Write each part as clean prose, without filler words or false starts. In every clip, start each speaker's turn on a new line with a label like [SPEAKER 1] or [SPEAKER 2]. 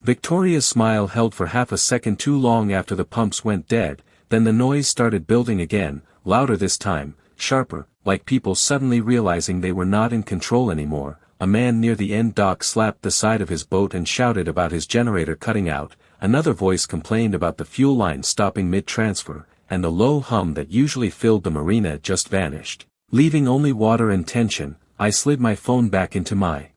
[SPEAKER 1] Victoria's smile held for half a second too long after the pumps went dead, then the noise started building again, louder this time, sharper, like people suddenly realizing they were not in control anymore. A man near the end dock slapped the side of his boat and shouted about his generator cutting out, another voice complained about the fuel line stopping mid-transfer, and the low hum that usually filled the marina just vanished, leaving only water and tension. I slid my phone back into my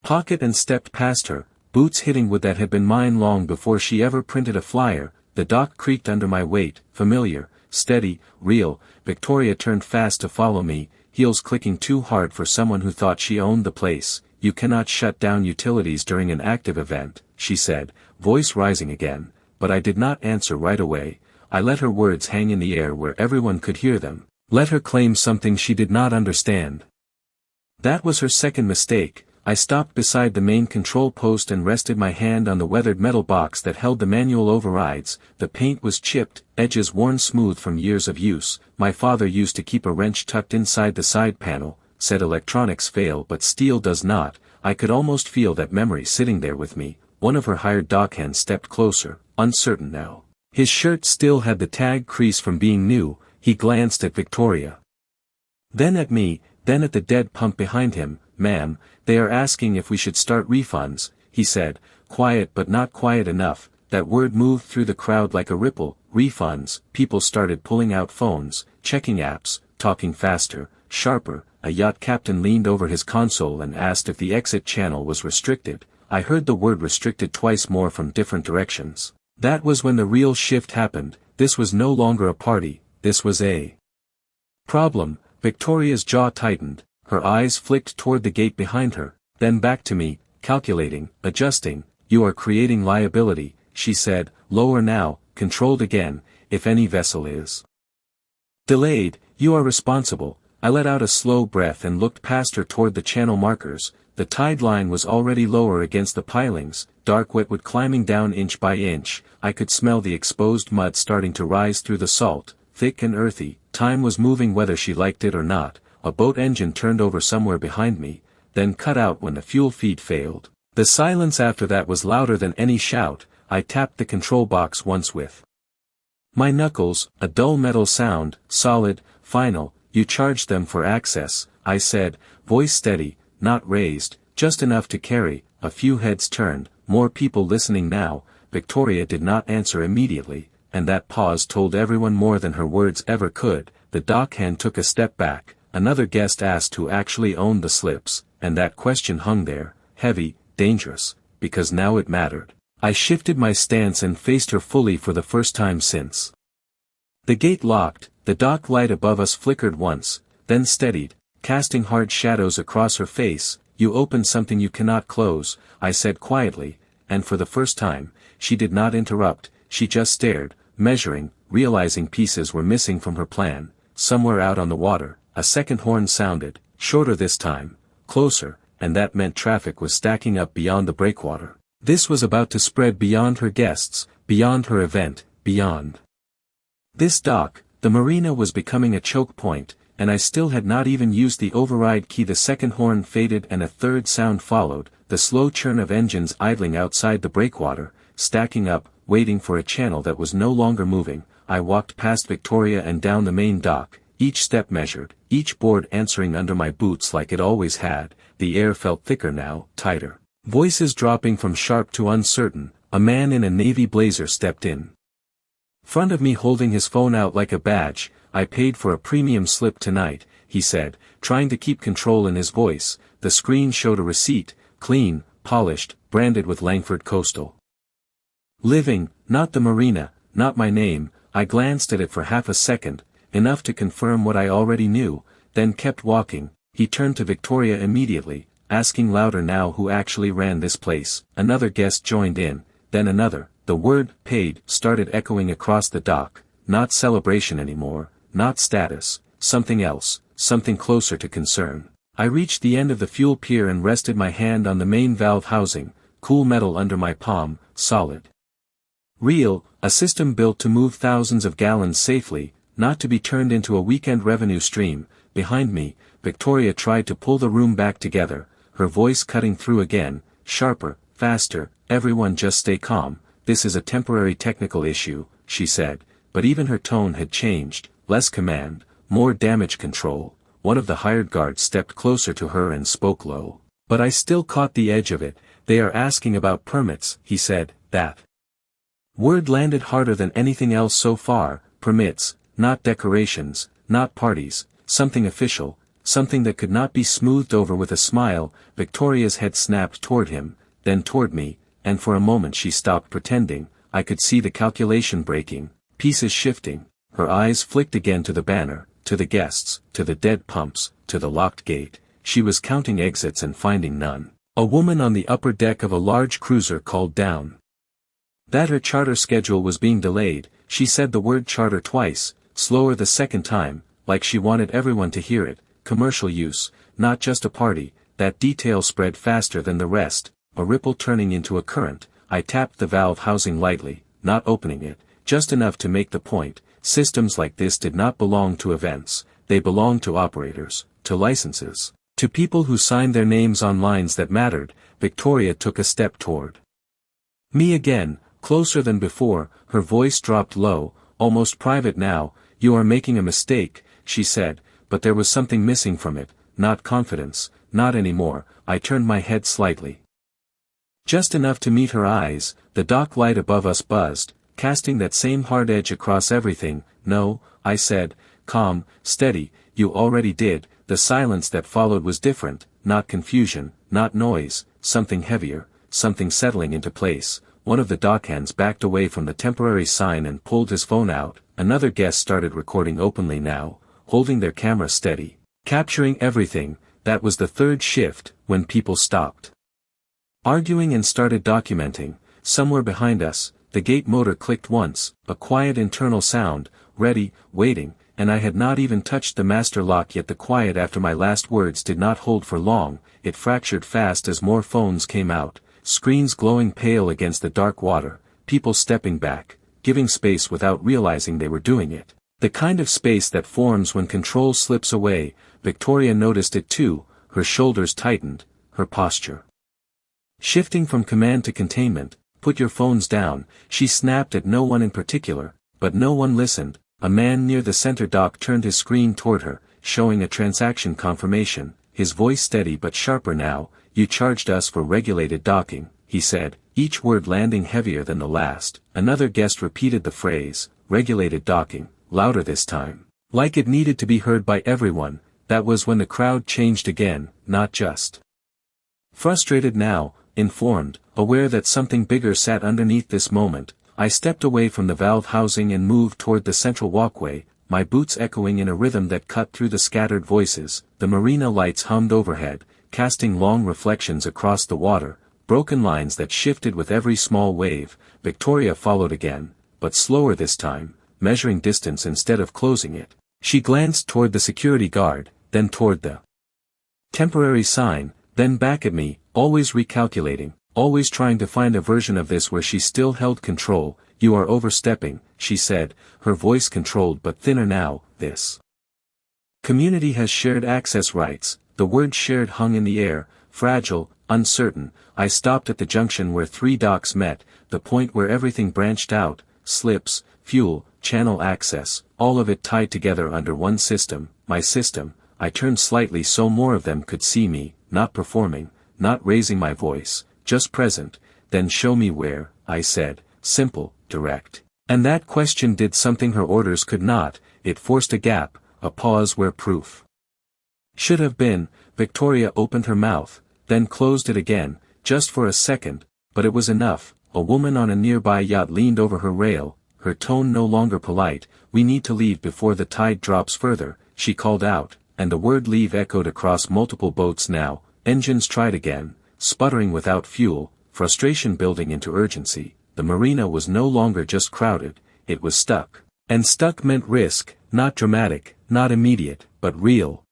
[SPEAKER 1] pocket and stepped past her, boots hitting wood that had been mine long before she ever printed a flyer. The dock creaked under my weight, familiar, steady, real. Victoria turned fast to follow me, heels clicking too hard for someone who thought she owned the place. "You cannot shut down utilities during an active event," she said, voice rising again, but I did not answer right away. I let her words hang in the air where everyone could hear them, let her claim something she did not understand. That was her second mistake. I stopped beside the main control post and rested my hand on the weathered metal box that held the manual overrides. The paint was chipped, edges worn smooth from years of use. My father used to keep a wrench tucked inside the side panel, said electronics fail but steel does not. I could almost feel that memory sitting there with me. One of her hired dockhands stepped closer, uncertain now. His shirt still had the tag crease from being new. He glanced at Victoria, then at me, then at the dead pump behind him. "Ma'am, they are asking if we should start refunds," he said, quiet but not quiet enough. That word moved through the crowd like a ripple. Refunds. People started pulling out phones, checking apps, talking faster, sharper. A yacht captain leaned over his console and asked if the exit channel was restricted. I heard the word restricted twice more from different directions. That was when the real shift happened. This was no longer a party, this was a problem. Victoria's jaw tightened. Her eyes flicked toward the gate behind her, then back to me, calculating, adjusting. "You are creating liability," she said, lower now, controlled again. "If any vessel is delayed, you are responsible." I let out a slow breath and looked past her toward the channel markers. The tide line was already lower against the pilings, dark wetwood climbing down inch by inch. I could smell the exposed mud starting to rise through the salt, thick and earthy. Time was moving whether she liked it or not. A boat engine turned over somewhere behind me, then cut out when the fuel feed failed. The silence after that was louder than any shout. I tapped the control box once with my knuckles, a dull metal sound, solid, final. "You charged them for access," I said, voice steady, not raised, just enough to carry. A few heads turned, more people listening now. Victoria did not answer immediately, and that pause told everyone more than her words ever could. The dockhand took a step back. Another guest asked who actually owned the slips, and that question hung there, heavy, dangerous, because now it mattered. I shifted my stance and faced her fully for the first time since. The gate locked, the dock light above us flickered once, then steadied, casting hard shadows across her face. "You opened something you cannot close," I said quietly, and for the first time, she did not interrupt. She just stared, measuring, realizing pieces were missing from her plan. Somewhere out on the water, a second horn sounded, shorter this time, closer, and that meant traffic was stacking up beyond the breakwater. This was about to spread beyond her guests, beyond her event, beyond this dock. The marina was becoming a choke point, and I still had not even used the override key. The second horn faded and a third sound followed, the slow churn of engines idling outside the breakwater, stacking up, waiting for a channel that was no longer moving. I walked past Victoria and down the main dock, each step measured, each board answering under my boots like it always had. The air felt thicker now, tighter. Voices dropping from sharp to uncertain. A man in a navy blazer stepped in front of me holding his phone out like a badge. "I paid for a premium slip tonight," he said, trying to keep control in his voice. The screen showed a receipt, clean, polished, branded with Langford Coastal Living, not the marina, not my name. I glanced at it for half a second, enough to confirm what I already knew, then kept walking. He turned to Victoria immediately, asking louder now who actually ran this place. Another guest joined in, then another. The word "paid" started echoing across the dock. Not celebration anymore, not status, something else, something closer to concern. I reached the end of the fuel pier and rested my hand on the main valve housing, cool metal under my palm, solid. Real, a system built to move thousands of gallons safely, not to be turned into a weekend revenue stream. Behind me, Victoria tried to pull the room back together, her voice cutting through again, sharper, faster, everyone just stay calm, this is a temporary technical issue, she said, but even her tone had changed, less command, more damage control. One of the hired guards stepped closer to her and spoke low. But I still caught the edge of it. They are asking about permits, he said. That word landed harder than anything else so far. Permits, not decorations, not parties, something official, something that could not be smoothed over with a smile. Victoria's head snapped toward him, then toward me, and for a moment she stopped pretending. I could see the calculation breaking, pieces shifting. Her eyes flicked again to the banner, to the guests, to the dead pumps, to the locked gate. She was counting exits and finding none. A woman on the upper deck of a large cruiser called down that her charter schedule was being delayed. She said the word charter twice, slower the second time, like she wanted everyone to hear it. Commercial use, not just a party. That detail spread faster than the rest, a ripple turning into a current. I tapped the valve housing lightly, not opening it, just enough to make the point. Systems like this did not belong to events, they belonged to operators, to licenses, to people who signed their names on lines that mattered. Victoria took a step toward me again, closer than before. Her voice dropped low, almost private now. You are making a mistake, she said, but there was something missing from it, not confidence, not anymore. I turned my head slightly, just enough to meet her eyes. The dock light above us buzzed, casting that same hard edge across everything. No, I said, calm, steady, you already did. The silence that followed was different, not confusion, not noise, something heavier, something settling into place. One of the dockhands backed away from the temporary sign and pulled his phone out. Another guest started recording openly now, holding their camera steady, capturing everything. That was the third shift, when people stopped arguing and started documenting. Somewhere behind us, the gate motor clicked once, a quiet internal sound, ready, waiting, and I had not even touched the master lock yet. The quiet after my last words did not hold for long. It fractured fast as more phones came out, screens glowing pale against the dark water, people stepping back, giving space without realizing they were doing it. The kind of space that forms when control slips away. Victoria noticed it too. Her shoulders tightened, her posture shifting from command to containment. Put your phones down, she snapped at no one in particular, but no one listened. A man near the center dock turned his screen toward her, showing a transaction confirmation, his voice steady but sharper now. You charged us for regulated docking, he said, each word landing heavier than the last. Another guest repeated the phrase, regulated docking, louder this time, like it needed to be heard by everyone. That was when the crowd changed again, not just frustrated now, informed, aware that something bigger sat underneath this moment. I stepped away from the valve housing and moved toward the central walkway, my boots echoing in a rhythm that cut through the scattered voices. The marina lights hummed overhead, casting long reflections across the water, broken lines that shifted with every small wave. Victoria followed again, but slower this time, measuring distance instead of closing it. She glanced toward the security guard, then toward the temporary sign, then back at me, always recalculating, always trying to find a version of this where she still held control. You are overstepping, she said, her voice controlled but thinner now. This community has shared access rights. The word shared hung in the air, fragile, uncertain. I stopped at the junction where three docks met, the point where everything branched out, slips, fuel, channel access, all of it tied together under one system, my system. I turned slightly so more of them could see me, not performing, not raising my voice, just present. Then show me where, I said, simple, direct. And that question did something her orders could not. It forced a gap, a pause where proof should have been. Victoria opened her mouth, then closed it again, just for a second, but it was enough. A woman on a nearby yacht leaned over her rail, her tone no longer polite. We need to leave before the tide drops further, she called out, and the word leave echoed across multiple boats now. Engines tried again, sputtering without fuel, frustration building into urgency. The marina was no longer just crowded, it was stuck. And stuck meant risk, not dramatic, not immediate, but real.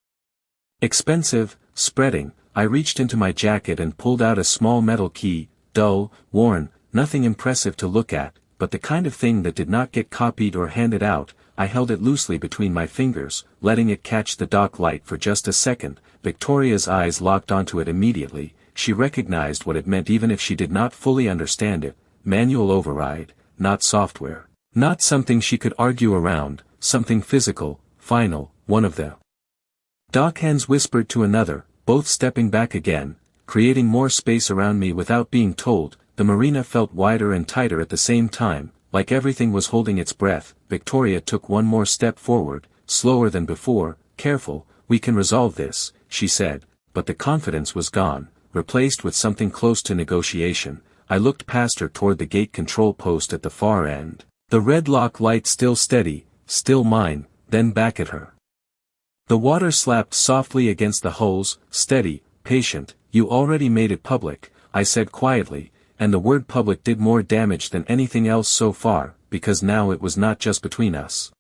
[SPEAKER 1] Expensive, spreading. I reached into my jacket and pulled out a small metal key, dull, worn, nothing impressive to look at, but the kind of thing that did not get copied or handed out. I held it loosely between my fingers, letting it catch the dock light for just a second. Victoria's eyes locked onto it immediately. she recognized what it meant even if she did not fully understand it: manual override, not software. Not something she could argue around, something physical, final. One of the dockhands whispered to another, both stepping back again, creating more space around me without being told. The marina felt wider and tighter at the same time, like everything was holding its breath. Victoria took one more step forward, slower than before. Careful, we can resolve this, she said, but the confidence was gone, replaced with something close to negotiation. I looked past her toward the gate control post at the far end. The red lock light still steady, still mine, then back at her. The water slapped softly against the hulls, steady, patient. You already made it public, I said quietly, and the word public did more damage than anything else so far, because now it was not just between us.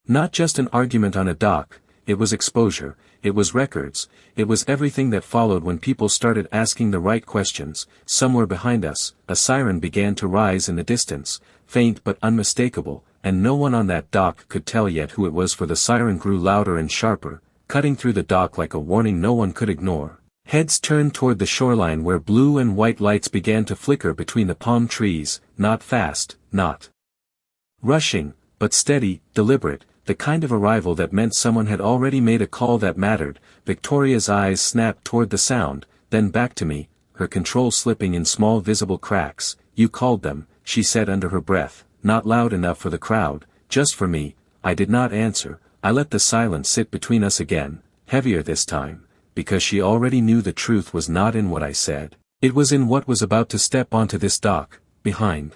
[SPEAKER 1] Not just an argument on a dock, it was exposure, it was records, it was everything that followed when people started asking the right questions. Somewhere behind us, a siren began to rise in the distance, faint but unmistakable, and no one on that dock could tell yet who it was, for the siren grew louder and sharper, cutting through the dock like a warning no one could ignore. Heads turned toward the shoreline where blue and white lights began to flicker between the palm trees, not fast, not rushing, but steady, deliberate, the kind of arrival that meant someone had already made a call that mattered. Victoria's eyes snapped toward the sound, then back to me, her control slipping in small visible cracks. You called them, she said under her breath, not loud enough for the crowd, just for me. I did not answer. I let the silence sit between us again, heavier this time, because she already knew the truth was not in what I said. It was in what was about to step onto this dock, behind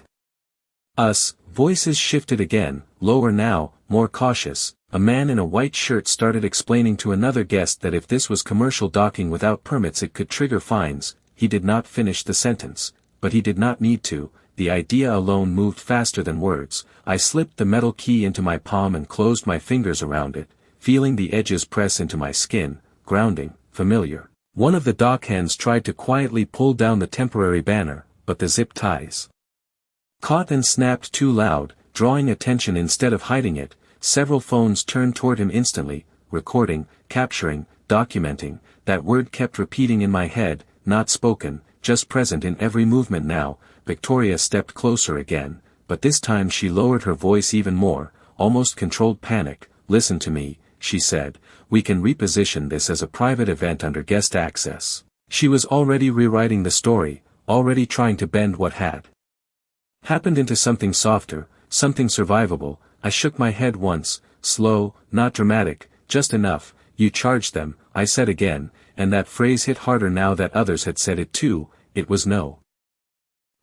[SPEAKER 1] us. Voices shifted again, lower now, more cautious. A man in a white shirt started explaining to another guest that if this was commercial docking without permits it could trigger fines. He did not finish the sentence, but he did not need to. The idea alone moved faster than words. I slipped the metal key into my palm and closed my fingers around it, feeling the edges press into my skin, grounding, familiar. One of the dockhands tried to quietly pull down the temporary banner, but the zip ties caught and snapped too loud, drawing attention instead of hiding it. Several phones turned toward him instantly, recording, capturing, documenting. That word kept repeating in my head, not spoken, just present in every movement now. Victoria stepped closer again, but this time she lowered her voice even more, almost controlled panic. Listen to me, she said, we can reposition this as a private event under guest access. She was already rewriting the story, already trying to bend what had happened into something softer, something survivable. I shook my head once, slow, not dramatic, just enough. You charged them, I said again, and that phrase hit harder now that others had said it too. It was no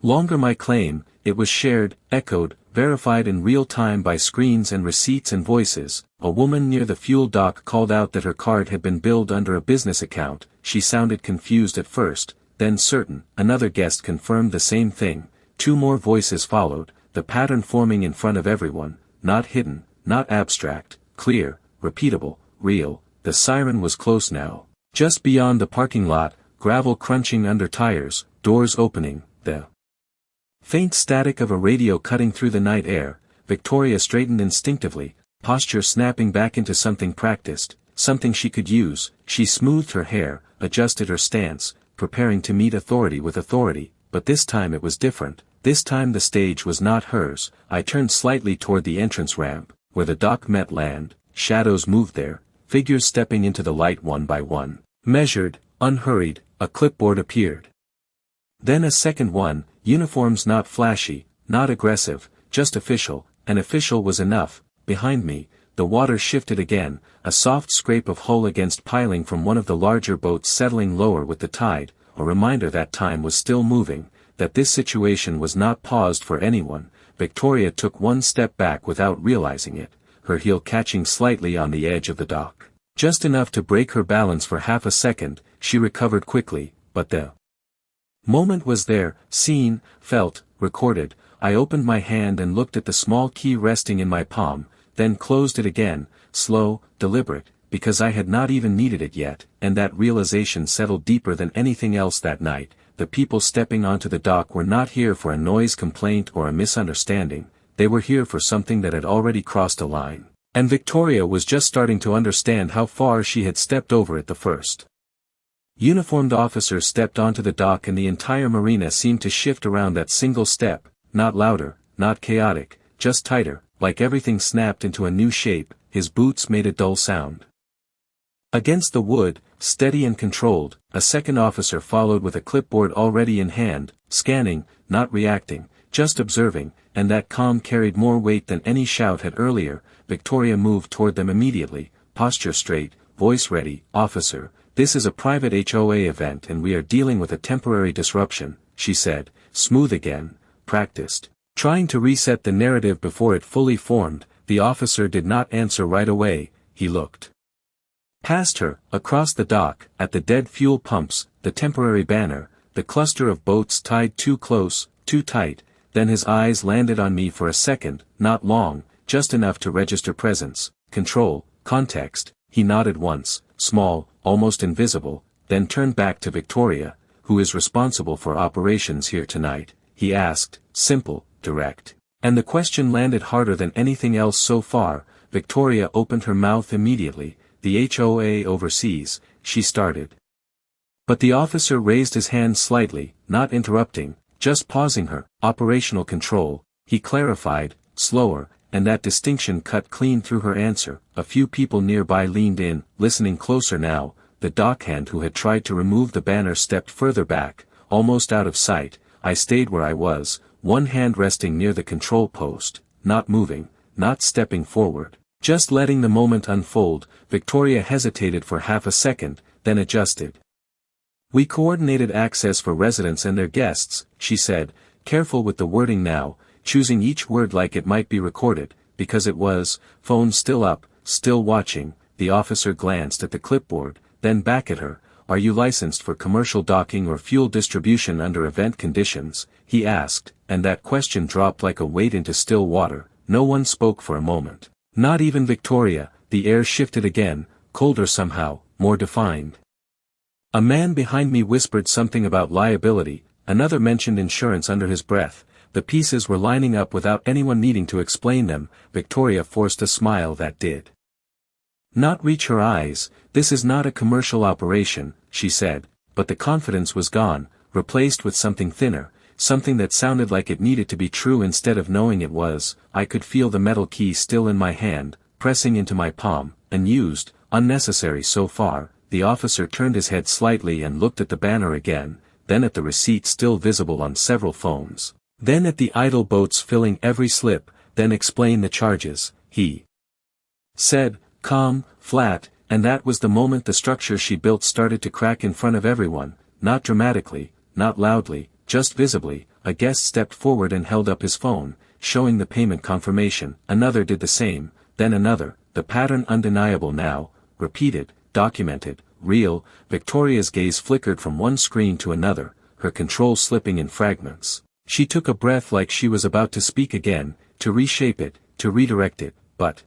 [SPEAKER 1] longer my claim, it was shared, echoed, verified in real time by screens and receipts and voices. A woman near the fuel dock called out that her card had been billed under a business account. She sounded confused at first, then certain. Another guest confirmed the same thing. Two more voices followed, the pattern forming in front of everyone, not hidden, not abstract, clear, repeatable, real. The siren was close now. Just beyond the parking lot, gravel crunching under tires, doors opening, the faint static of a radio cutting through the night air. Victoria straightened instinctively, posture snapping back into something practiced, something she could use. She smoothed her hair, adjusted her stance, preparing to meet authority with authority. But this time it was different. This time the stage was not hers. I turned slightly toward the entrance ramp, where the dock met land. Shadows moved there, figures stepping into the light one by one. Measured, unhurried, a clipboard appeared. Then a second one, uniforms not flashy, not aggressive, just official. An official was enough. Behind me, the water shifted again, a soft scrape of hull against piling from one of the larger boats settling lower with the tide. A reminder that time was still moving, that this situation was not paused for anyone. Victoria took one step back without realizing it, her heel catching slightly on the edge of the dock. Just enough to break her balance for half a second. She recovered quickly, but the moment was there, seen, felt, recorded. I opened my hand and looked at the small key resting in my palm, then closed it again, slow, deliberate, because I had not even needed it yet. And that realization settled deeper than anything else that night. The people stepping onto the dock were not here for a noise complaint or a misunderstanding. They were here for something that had already crossed a line. And Victoria was just starting to understand how far she had stepped over it the first Uniformed officer stepped onto the dock and the entire marina seemed to shift around that single step, not louder, not chaotic, just tighter, like everything snapped into a new shape. His boots made a dull sound. Against the wood, steady and controlled, a second officer followed with a clipboard already in hand, scanning, not reacting, just observing, and that calm carried more weight than any shout had earlier. Victoria moved toward them immediately, posture straight, voice ready. "Officer, this is a private HOA event and we are dealing with a temporary disruption," she said, smooth again, practiced. Trying to reset the narrative before it fully formed, the officer did not answer right away. He looked past her, across the dock, at the dead fuel pumps, the temporary banner, the cluster of boats tied too close, too tight. Then his eyes landed on me for a second, not long, just enough to register presence, control, context. He nodded once, small, almost invisible, then turned back to Victoria. "Who is responsible for operations here tonight?" he asked, simple, direct. And the question landed harder than anything else so far. Victoria opened her mouth immediately. "The HOA overseas," she started. But the officer raised his hand slightly, not interrupting, just pausing her. "Operational control," he clarified, slower, and that distinction cut clean through her answer. A few people nearby leaned in, listening closer now. The dockhand who had tried to remove the banner stepped further back, almost out of sight. I stayed where I was, one hand resting near the control post, not moving, not stepping forward, just letting the moment unfold. Victoria hesitated for half a second, then adjusted. "We coordinated access for residents and their guests," she said, careful with the wording now, choosing each word like it might be recorded, because it was. "Phone still up, still watching." The officer glanced at the clipboard, then back at her. "Are you licensed for commercial docking or fuel distribution under event conditions?" he asked, and that question dropped like a weight into still water. No one spoke for a moment. Not even Victoria. The air shifted again, colder somehow, more defined. A man behind me whispered something about liability, another mentioned insurance under his breath. The pieces were lining up without anyone needing to explain them. Victoria forced a smile that did not reach her eyes. "This is not a commercial operation," she said, but the confidence was gone, replaced with something thinner, something that sounded like it needed to be true instead of knowing it was. I could feel the metal key still in my hand, pressing into my palm, unused, unnecessary so far. The officer turned his head slightly and looked at the banner again, then at the receipt still visible on several phones, then at the idle boats filling every slip. "Then explain the charges," he said, calm, flat, and that was the moment the structure she built started to crack in front of everyone, not dramatically, not loudly, just visibly. A guest stepped forward and held up his phone, showing the payment confirmation. Another did the same, then another, the pattern undeniable now, repeated, documented, real. Victoria's gaze flickered from one screen to another, her control slipping in fragments. She took a breath like she was about to speak again, to reshape it, to redirect it, but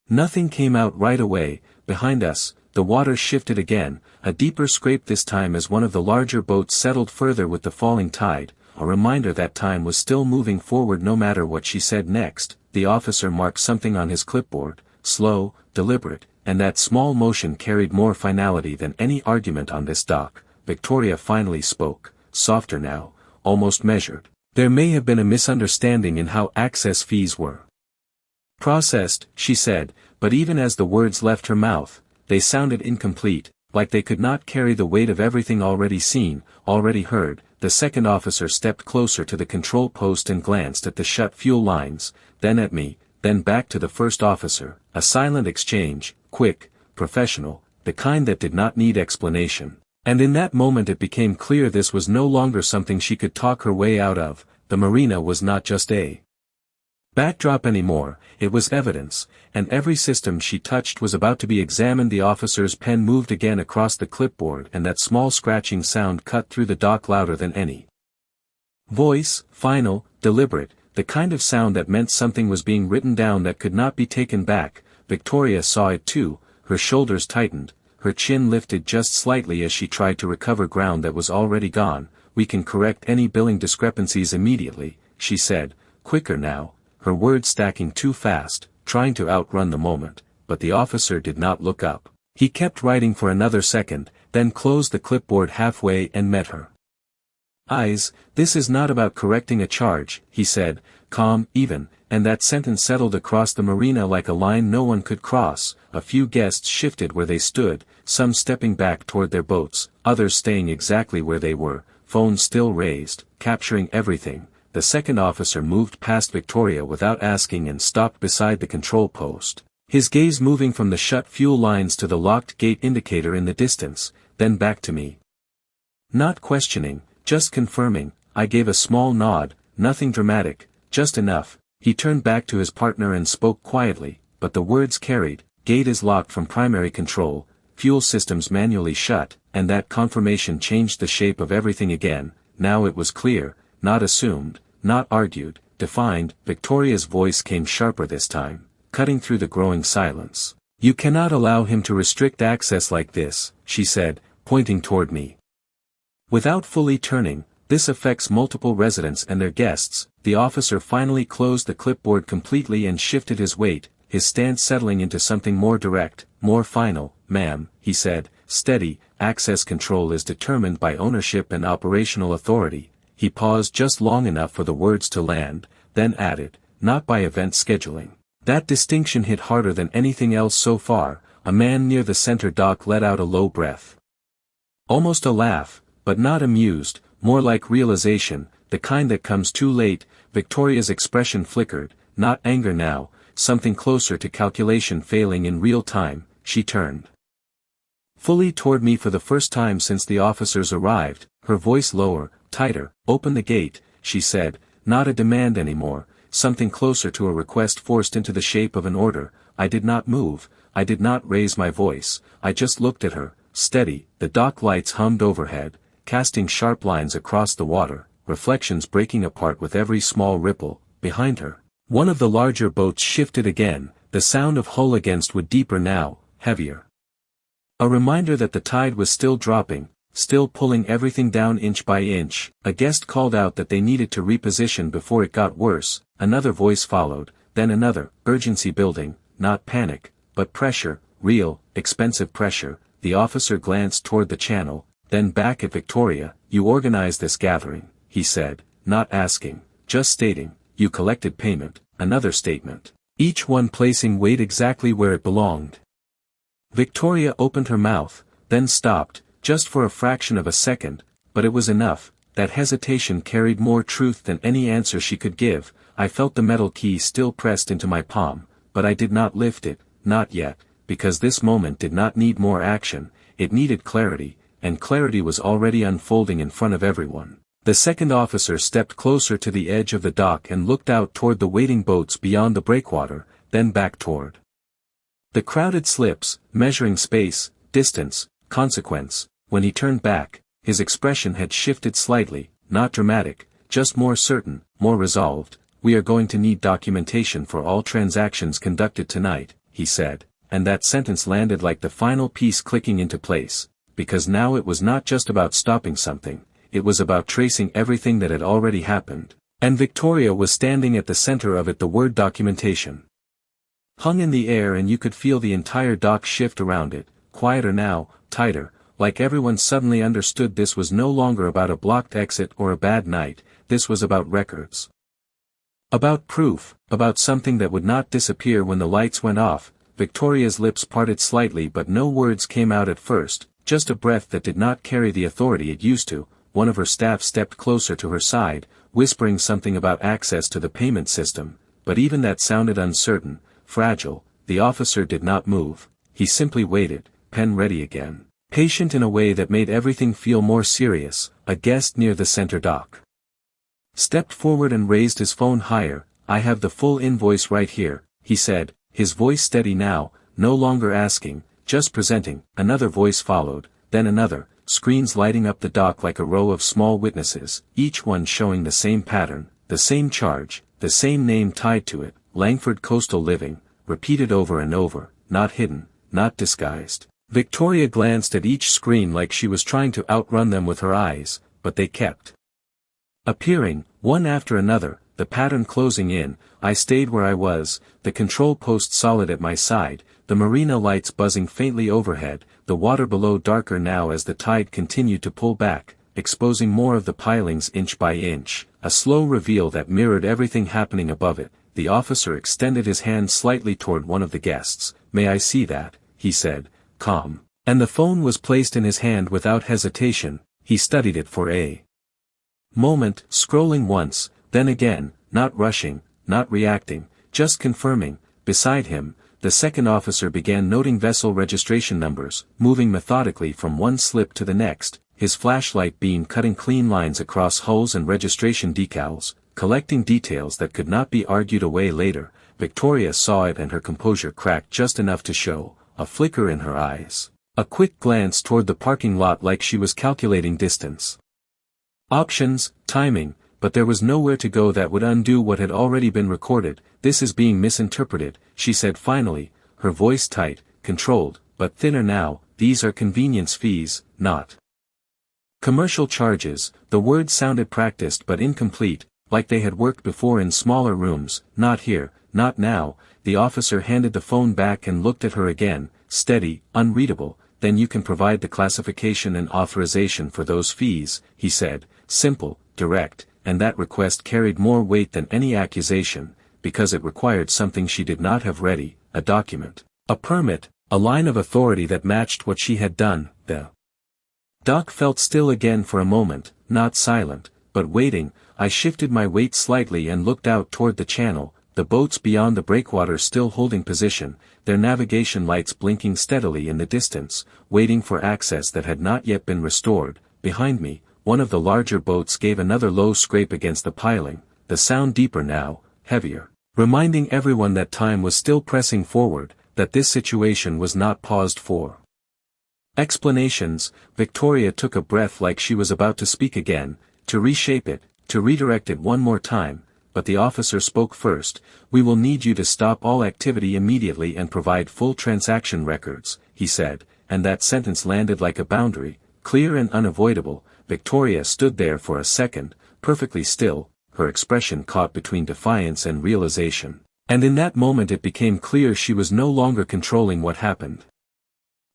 [SPEAKER 1] nothing came out right away. Behind us, the water shifted again, a deeper scrape this time as one of the larger boats settled further with the falling tide, a reminder that time was still moving forward no matter what she said next. The officer marked something on his clipboard, slow, deliberate, and that small motion carried more finality than any argument on this dock. Victoria finally spoke, softer now, almost measured. "There may have been a misunderstanding in how access fees were processed," she said, but even as the words left her mouth, they sounded incomplete, like they could not carry the weight of everything already seen, already heard. The second officer stepped closer to the control post and glanced at the shut fuel lines, then at me, then back to the first officer. A silent exchange, quick, professional, the kind that did not need explanation. And in that moment it became clear this was no longer something she could talk her way out of. The marina was not just a backdrop anymore, it was evidence, and every system she touched was about to be examined. The officer's pen moved again across the clipboard and that small scratching sound cut through the dock louder than any voice, final, deliberate, the kind of sound that meant something was being written down that could not be taken back. Victoria saw it too, her shoulders tightened, her chin lifted just slightly as she tried to recover ground that was already gone. "We can correct any billing discrepancies immediately," she said, quicker now, her words stacking too fast, trying to outrun the moment, but the officer did not look up. He kept writing for another second, then closed the clipboard halfway and met her eyes. "This is not about correcting a charge," he said, calm, even, and that sentence settled across the marina like a line no one could cross. A few guests shifted where they stood, some stepping back toward their boats, others staying exactly where they were, phones still raised, capturing everything. The second officer moved past Victoria without asking and stopped beside the control post, his gaze moving from the shut fuel lines to the locked gate indicator in the distance, then back to me. Not questioning, just confirming. I gave a small nod, nothing dramatic, just enough. He turned back to his partner and spoke quietly, but the words carried. "Gate is locked from primary control, fuel systems manually shut," and that confirmation changed the shape of everything again. Now it was clear, not assumed, not argued, defined. Victoria's voice came sharper this time, cutting through the growing silence. "You cannot allow him to restrict access like this," she said, pointing toward me. Without fully turning, "This affects multiple residents and their guests." The officer finally closed the clipboard completely and shifted his weight, his stance settling into something more direct, more final. "Ma'am," he said, steady, "access control is determined by ownership and operational authority." He paused just long enough for the words to land, then added, "Not by event scheduling." That distinction hit harder than anything else so far. A man near the center dock let out a low breath. Almost a laugh, but not amused, more like realization, the kind that comes too late. Victoria's expression flickered, not anger now, something closer to calculation failing in real time. She turned fully toward me for the first time since the officers arrived, her voice lower, tighter. "Open the gate," she said, not a demand anymore, something closer to a request forced into the shape of an order. I did not move, I did not raise my voice, I just looked at her, steady. The dock lights hummed overhead, casting sharp lines across the water, reflections breaking apart with every small ripple. Behind her, one of the larger boats shifted again, the sound of hull against wood deeper now, heavier. A reminder that the tide was still dropping, still pulling everything down inch by inch. A guest called out that they needed to reposition before it got worse. Another voice followed, then another. Urgency building, not panic, but pressure, real, expensive pressure. The officer glanced toward the channel, then back at Victoria. "You organized this gathering," he said, not asking, just stating. "You collected payment." Another statement, each one placing weight exactly where it belonged. Victoria opened her mouth, then stopped, just for a fraction of a second, but it was enough. That hesitation carried more truth than any answer she could give. I felt the metal key still pressed into my palm, but I did not lift it, not yet, because this moment did not need more action, it needed clarity, and clarity was already unfolding in front of everyone. The second officer stepped closer to the edge of the dock and looked out toward the waiting boats beyond the breakwater, then back toward the crowded slips, measuring space, distance, consequence. When he turned back, his expression had shifted slightly, not dramatic, just more certain, more resolved. "We are going to need documentation for all transactions conducted tonight," he said, and that sentence landed like the final piece clicking into place, because now it was not just about stopping something, it was about tracing everything that had already happened, and Victoria was standing at the center of it. The word documentation hung in the air and you could feel the entire dock shift around it, quieter now, tighter, like everyone suddenly understood this was no longer about a blocked exit or a bad night, this was about records. About proof, about something that would not disappear when the lights went off. Victoria's lips parted slightly but no words came out at first, just a breath that did not carry the authority it used to. One of her staff stepped closer to her side, whispering something about access to the payment system, but even that sounded uncertain, fragile. The officer did not move, he simply waited, pen ready again, patient in a way that made everything feel more serious. A guest near the center dock stepped forward and raised his phone higher. "I have the full invoice right here," he said, his voice steady now, no longer asking, just presenting. Another voice followed, then another, screens lighting up the dock like a row of small witnesses, each one showing the same pattern, the same charge, the same name tied to it, Langford Coastal Living, repeated over and over, not hidden, not disguised. Victoria glanced at each screen like she was trying to outrun them with her eyes, but they kept appearing, one after another, the pattern closing in. I stayed where I was, the control post solid at my side, the marina lights buzzing faintly overhead, the water below darker now as the tide continued to pull back, exposing more of the pilings inch by inch, a slow reveal that mirrored everything happening above it. The officer extended his hand slightly toward one of the guests. "May I see that?" he said, calm. And the phone was placed in his hand without hesitation. He studied it for a moment, scrolling once, then again, not rushing, not reacting, just confirming. Beside him, the second officer began noting vessel registration numbers, moving methodically from one slip to the next, his flashlight beam cutting clean lines across hulls and registration decals, collecting details that could not be argued away later. Victoria saw it and her composure cracked just enough to show a flicker in her eyes, a quick glance toward the parking lot like she was calculating distance, options, timing, but there was nowhere to go that would undo what had already been recorded. "This is being misinterpreted," she said finally, her voice tight, controlled, but thinner now. "These are convenience fees, not commercial charges." The words sounded practiced but incomplete, like they had worked before in smaller rooms. "Not here, not now." The officer handed the phone back and looked at her again, steady, unreadable. "Then you can provide the classification and authorization for those fees," he said, simple, direct, and that request carried more weight than any accusation, because it required something she did not have ready, a document, a permit, a line of authority that matched what she had done. The dock felt still again for a moment, not silent, but waiting. I shifted my weight slightly and looked out toward the channel, the boats beyond the breakwater still holding position, their navigation lights blinking steadily in the distance, waiting for access that had not yet been restored. Behind me, one of the larger boats gave another low scrape against the piling, the sound deeper now, heavier, reminding everyone that time was still pressing forward, that this situation was not paused for explanations. Victoria took a breath like she was about to speak again, to reshape it, to redirect it one more time, but the officer spoke first. "We will need you to stop all activity immediately and provide full transaction records," he said, and that sentence landed like a boundary, clear and unavoidable. Victoria stood there for a second, perfectly still, her expression caught between defiance and realization, and in that moment it became clear she was no longer controlling what happened.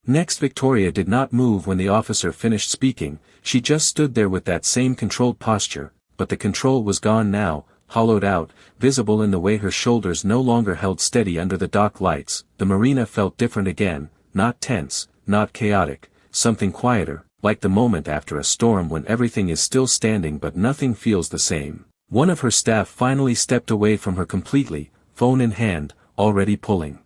[SPEAKER 1] Next, Victoria did not move when the officer finished speaking. She just stood there with that same controlled posture, but the control was gone now, hollowed out, visible in the way her shoulders no longer held steady under the dock lights. The marina felt different again, not tense, not chaotic, something quieter, like the moment after a storm when everything is still standing but nothing feels the same. One of her staff finally stepped away from her completely, phone in hand, already pulling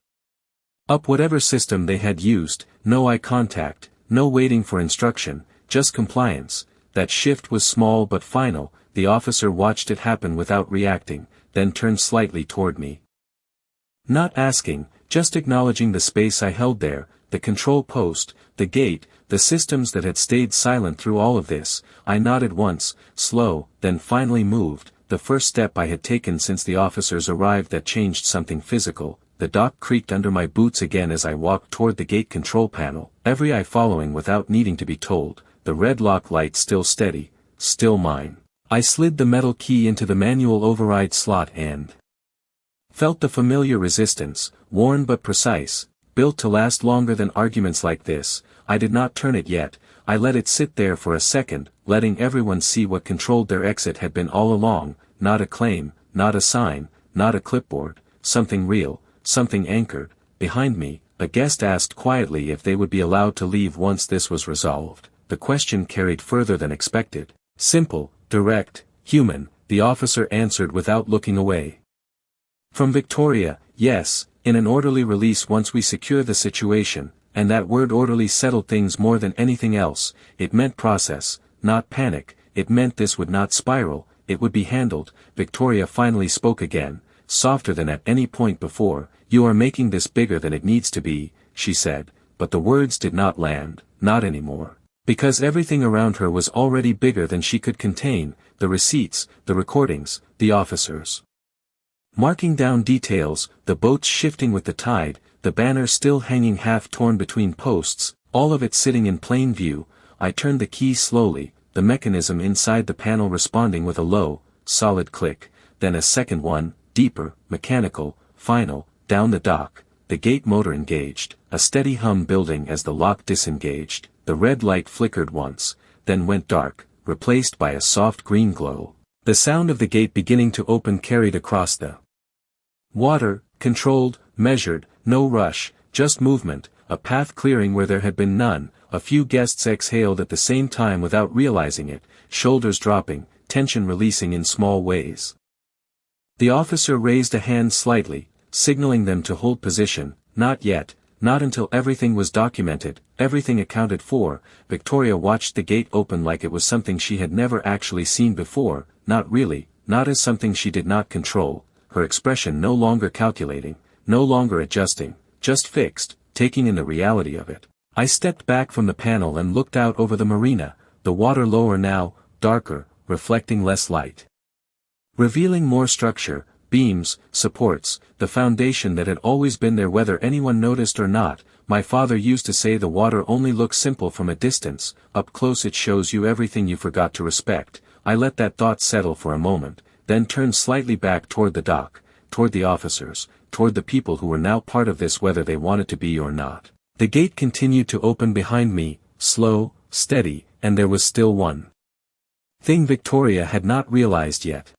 [SPEAKER 1] up whatever system they had used. No eye contact, no waiting for instruction, just compliance. That shift was small but final. The officer watched it happen without reacting, then turned slightly toward me. Not asking, just acknowledging the space I held there, the control post, the gate, the systems that had stayed silent through all of this. I nodded once, slow, then finally moved, the first step I had taken since the officers arrived that changed something physical. The dock creaked under my boots again as I walked toward the gate control panel, every eye following without needing to be told, the red lock light still steady, still mine. I slid the metal key into the manual override slot and felt the familiar resistance, worn but precise, built to last longer than arguments like this. I did not turn it yet. I let it sit there for a second, letting everyone see what controlled their exit had been all along, not a claim, not a sign, not a clipboard, something real, something anchored. Behind me, a guest asked quietly if they would be allowed to leave once this was resolved. The question carried further than expected. Simple, direct, human, the officer answered without looking away. From Victoria, yes, in an orderly release once we secure the situation, and that word orderly settled things more than anything else. It meant process, not panic. It meant this would not spiral, it would be handled. Victoria finally spoke again, softer than at any point before. "You are making this bigger than it needs to be," she said, but the words did not land, not anymore. Because everything around her was already bigger than she could contain, the receipts, the recordings, the officers marking down details, the boats shifting with the tide, the banner still hanging half-torn between posts, all of it sitting in plain view. I turned the key slowly, the mechanism inside the panel responding with a low, solid click, then a second one, deeper, mechanical, final. Down the dock, the gate motor engaged, a steady hum building as the lock disengaged, the red light flickered once, then went dark, replaced by a soft green glow. The sound of the gate beginning to open carried across the water, controlled, measured, no rush, just movement, a path clearing where there had been none. A few guests exhaled at the same time without realizing it, shoulders dropping, tension releasing in small ways. The officer raised a hand slightly, signaling them to hold position. Not yet, not until everything was documented, everything accounted for. Victoria watched the gate open like it was something she had never actually seen before, not really, not as something she did not control, her expression no longer calculating, no longer adjusting, just fixed, taking in the reality of it. I stepped back from the panel and looked out over the marina, the water lower now, darker, reflecting less light. Revealing more structure, beams, supports, the foundation that had always been there whether anyone noticed or not. My father used to say the water only looks simple from a distance, up close it shows you everything you forgot to respect. I let that thought settle for a moment, then turned slightly back toward the dock, toward the officers, toward the people who were now part of this whether they wanted to be or not. The gate continued to open behind me, slow, steady, and there was still one thing Victoria had not realized yet.